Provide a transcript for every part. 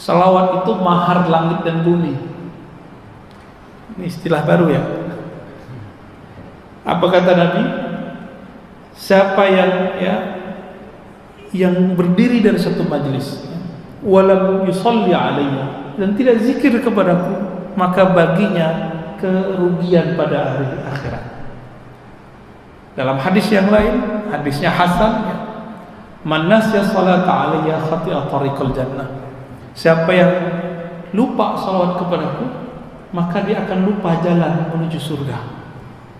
Salawat itu mahar langit dan bumi. Ini istilah baru ya. Apa kata Nabi? Siapa yang berdiri dari satu majlis, walam yusalli alayya, dan tidak zikir kepadaku, maka baginya kerugian pada hari akhirat. Dalam hadis yang lain, hadisnya hasan, man nasya salata alayya khati'a tariqal jannah. Siapa yang lupa salawat kepadaku, maka dia akan lupa jalan menuju surga.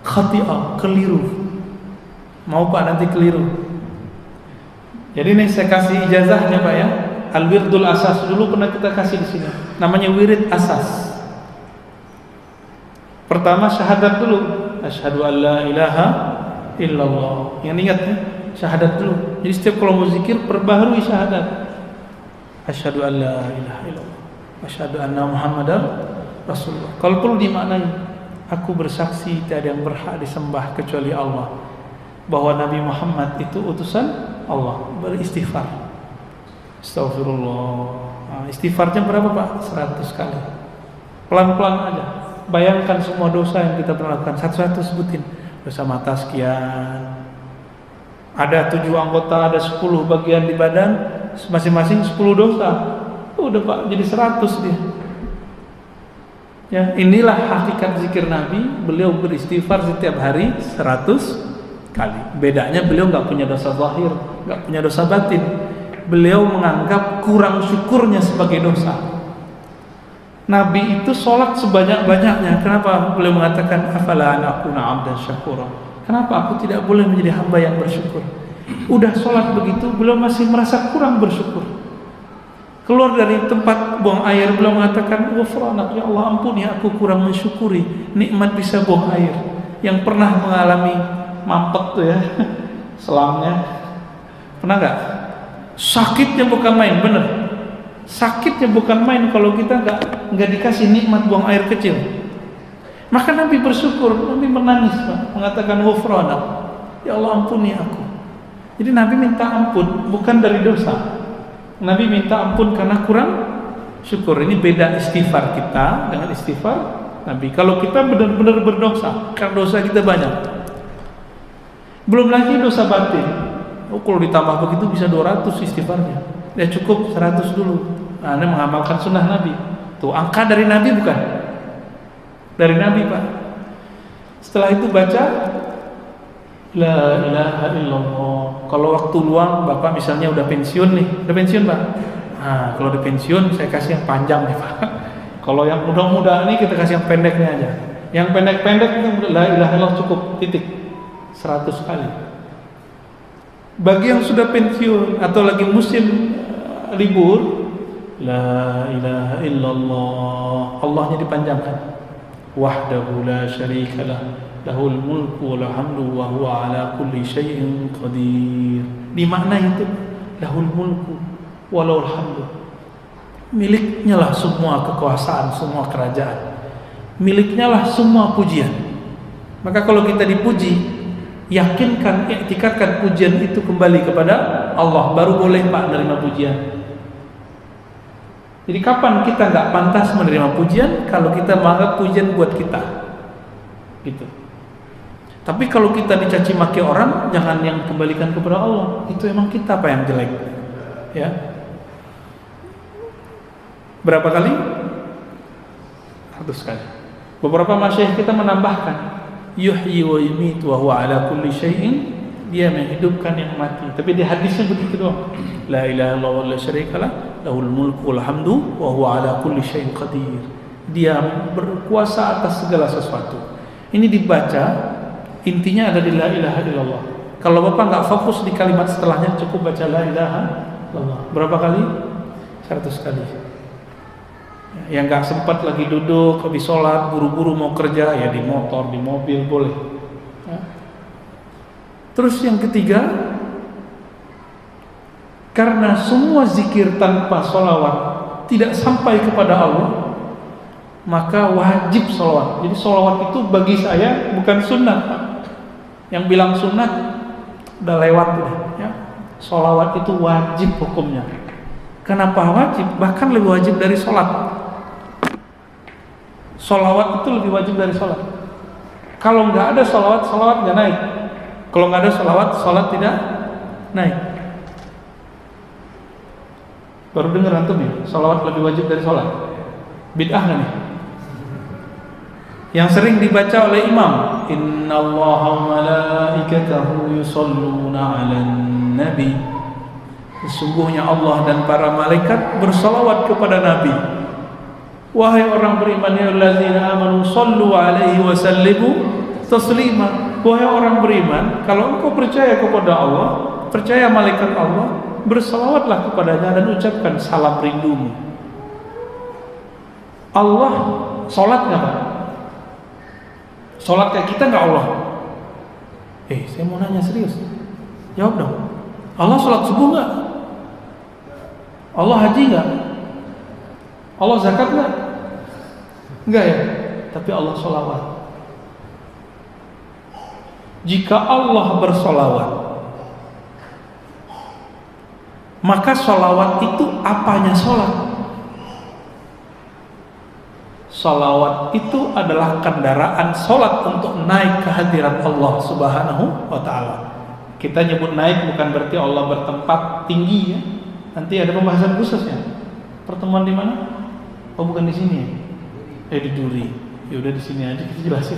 Khati'ah, keliru. Mau Pak nanti keliru. Jadi nih saya kasih ijazahnya Pak ya. Al-wirdul asas dulu pernah kita kasih di sini. Namanya wirid asas. Pertama syahadat dulu. Asyhadu an la ilaha illallah. Yang ingat ya, syahadat dulu. Jadi setiap kalau mau zikir perbaharui syahadat. Asyhadu an la ilaha illallah. Asyhadu anna Muhammadar Rasulullah. Kalau perlu dimaknai, aku bersaksi tiada yang berhak disembah kecuali Allah, bahwa Nabi Muhammad itu utusan Allah. Beristighfar. Astagfirullah. Istighfarnya berapa Pak? 100 kali. Pelan-pelan aja. Bayangkan semua dosa yang kita pernah lakukan. Satu-satu sebutin. Dosa mata sekian. Ada 7 anggota, ada 10 bagian di badan, masing-masing 10 dosa. Udah Pak, jadi 100 dia. Ya, inilah hakikat zikir Nabi. Beliau beristighfar setiap hari 100 kali. Bedanya beliau nggak punya dosa zahir, nggak punya dosa batin. Beliau menganggap kurang syukurnya sebagai dosa. Nabi itu sholat sebanyak-banyaknya. Kenapa? Beliau mengatakan afala an akuna abdan syakura. Kenapa aku tidak boleh menjadi hamba yang bersyukur? Udah sholat begitu, beliau masih merasa kurang bersyukur. Keluar dari tempat buang air, beliau mengatakan, ghufranak ya Allah, ampuni aku kurang mensyukuri nikmat bisa buang air. Yang pernah mengalami mampet tuh ya, selangnya, pernah nggak? Sakitnya bukan main, bener. Sakitnya bukan main kalau kita nggak dikasih nikmat buang air kecil. Maka Nabi bersyukur, Nabi menangis Pak, mengatakan ghufranak, ya Allah ampuni aku. Jadi Nabi minta ampun bukan dari dosa. Nabi minta ampun karena kurang syukur. Ini beda istighfar kita dengan istighfar Nabi. Kalau kita benar-benar berdosa, karena dosa kita banyak. Belum lagi dosa batin. Oh, kalau ditambah begitu bisa 200 istighfarnya. Ya cukup 100 dulu. Nah, Anda mengamalkan sunnah Nabi. Tuh angka dari Nabi bukan? Dari Nabi Pak. Setelah itu baca la ilaha illallah. Kalau waktu luang Bapak misalnya udah pensiun nih, udah pensiun Pak. Nah, kalau udah pensiun saya kasih yang panjang nih Pak. Kalau yang mudah-mudah nih kita kasih yang pendeknya aja. Yang pendek-pendek itu la ilaha illallah cukup, titik. 100 kali. Bagi yang sudah pensiun atau lagi musim libur, la ilaha illallah, Allahnya dipanjangkan. Wahdahu la syarikalah, lahul mulku wal hamdu wa huwa ala kulli syai'in qadir. Di makna itu lahul mulku walahul hamdu. Miliknya lah semua kekuasaan, semua kerajaan. Miliknya lah semua pujian. Maka kalau kita dipuji, yakinkan, iktikadkan pujian itu kembali kepada Allah, baru boleh Pak menerima pujian. Jadi kapan kita nggak pantas menerima pujian? Kalau kita menganggap pujian buat kita, gitu. Tapi kalau kita dicaci maki orang, jangan yang kembalikan kepada Allah. Itu emang kita Pak yang jelek, ya. Berapa kali? 100 kali. Beberapa masyayikh kita menambahkan, yuhyi wa yumitu wa huwa ala kulli syai'in, dia menghidupkan yang mati. Tapi di hadisnya begitu doang. La ilaha illallah wa la syarikalah, lahul mulku wal hamdu wa huwa ala kulli syai'in qadir. Dia berkuasa atas segala sesuatu. Ini dibaca, intinya ada di la ilaha illallah. Kalau Bapak nggak fokus di kalimat setelahnya, cukup baca la ilaha illallah. Berapa kali? 100 kali. Yang nggak sempat lagi duduk, habis sholat, buru-buru mau kerja, ya di motor, di mobil boleh. Ya. Terus yang ketiga, karena semua zikir tanpa sholawat tidak sampai kepada Allah, maka wajib sholawat. Jadi sholawat itu bagi saya bukan sunnah Pak. Yang bilang sunnah udah lewat ya. Sholawat itu wajib hukumnya. Kenapa wajib? Bahkan lebih wajib dari sholat. Sholawat itu lebih wajib dari sholat. Kalau nggak ada sholawat, sholawat nggak naik. Kalau nggak ada sholawat, sholat tidak naik. Baru dengar antum ya, sholawat lebih wajib dari sholat. Bid'ah nggak nih? Yang sering dibaca oleh imam, Innallaha wa malaikatahu yusholluna 'alan nabi. Sesungguhnya Allah dan para malaikat bersalawat kepada Nabi. Wahai orang beriman, ya allazina amanu sallu 'alaihi wa sallimu taslima. Wahai orang beriman, kalau engkau percaya kepada Allah, percaya malaikat Allah, bersalawatlah kepadanya dan ucapkan salam rindumu. Allah sholat nggak Pak? Sholat kayak kita nggak Allah? Saya mau nanya serius. Jawab dong. Allah sholat subuh nggak? Allah haji nggak? Allah zakat nggak? Nggak ya. Tapi Allah sholawat. Jika Allah bersolawat, maka sholawat itu apanya sholat? Sholawat itu adalah kendaraan sholat untuk naik ke hadirat Allah Subhanahu wa ta'ala. Kita nyebut naik bukan berarti Allah bertempat tinggi ya. Nanti ada pembahasan khususnya. Pertemuan di mana? Oh bukan di sini ya? Di Duri. Ya udah di sini aja kita jelasin.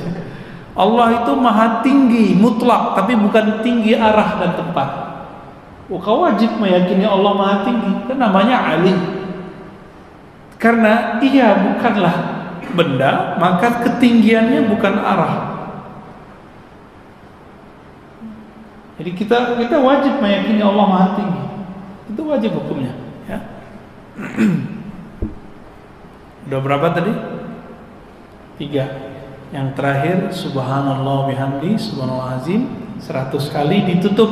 Allah itu maha tinggi mutlak, tapi bukan tinggi arah dan tempat. Kau wajib meyakini Allah maha tinggi. Kan namanya Ali. Karena ia bukanlah benda, maka ketinggiannya bukan arah. Jadi kita wajib meyakini Allah maha tinggi. Itu wajib hukumnya ya. Udah berapa tadi? 3. Yang terakhir subhanallah bihamdi subhanallah azim 100 kali ditutup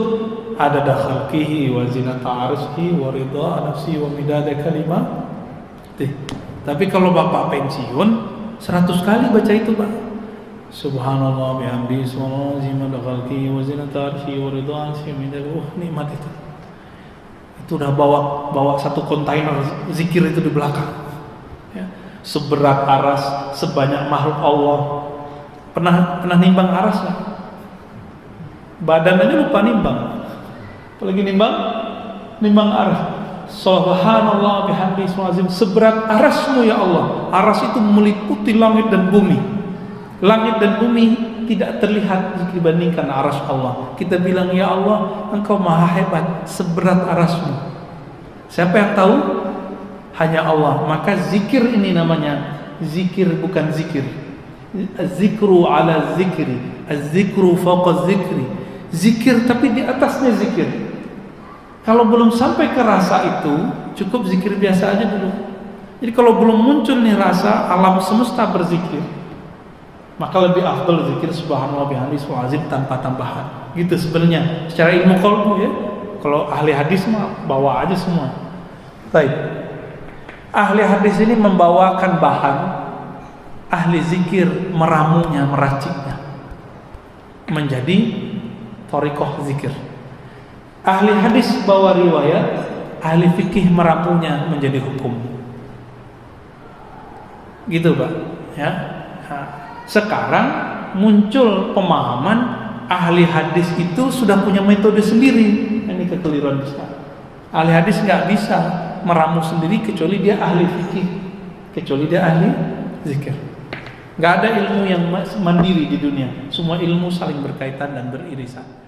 adada khalqihi wa zinata arsyihi wa ridha nafsi wa midada kalimatihi. Tapi kalau Bapak pensiun 100 kali baca itu Pak. Subhanallah bihamdi subhanallah azim adada khalqihi wa zinata arsyihi wa ridha nafsi wa midada. Nikmat itu. Itu udah bawa satu kontainer zikir itu di belakang ya. Seberat aras, sebanyak makhluk Allah. Pernah nimbang aras nggak? Badan aja lupa nimbang, apalagi nimbang aras. Subhanallah bihamdi subhanallah seberat arasmu ya Allah. Aras itu meliputi langit dan bumi. Langit dan bumi tidak terlihat jika dibandingkan aras Allah. Kita bilang ya Allah, Engkau maha hebat, seberat arasmu. Siapa yang tahu? Hanya Allah. Maka zikir ini namanya zikir bukan zikir. Az-zikru ala zikri, az-zikru fawqa zikri. Zikir tapi di atasnya zikir. Kalau belum sampai ke rasa itu, cukup zikir biasa aja dulu. Jadi kalau belum muncul nih rasa, alam semesta berzikir, maka lebih afdal zikir subhanallah bihamdi subhanallah azim tanpa tambahan. Gitu sebenarnya secara ilmu qalbu ya. Kalau ahli hadis mah bawa aja semua. Baik. Ahli hadis ini membawakan bahan, ahli zikir meramunya, meraciknya menjadi thariqah zikir. Ahli hadis bawa riwayat, ahli fikih meramunya menjadi hukum. Gitu Pak ya. Sekarang muncul pemahaman ahli hadis itu sudah punya metode sendiri. Ini kekeliruan besar. Ahli hadis nggak bisa meramu sendiri kecuali dia ahli fikih, kecuali dia ahli zikir. Nggak ada ilmu yang mandiri di dunia. Semua ilmu saling berkaitan dan beririsan.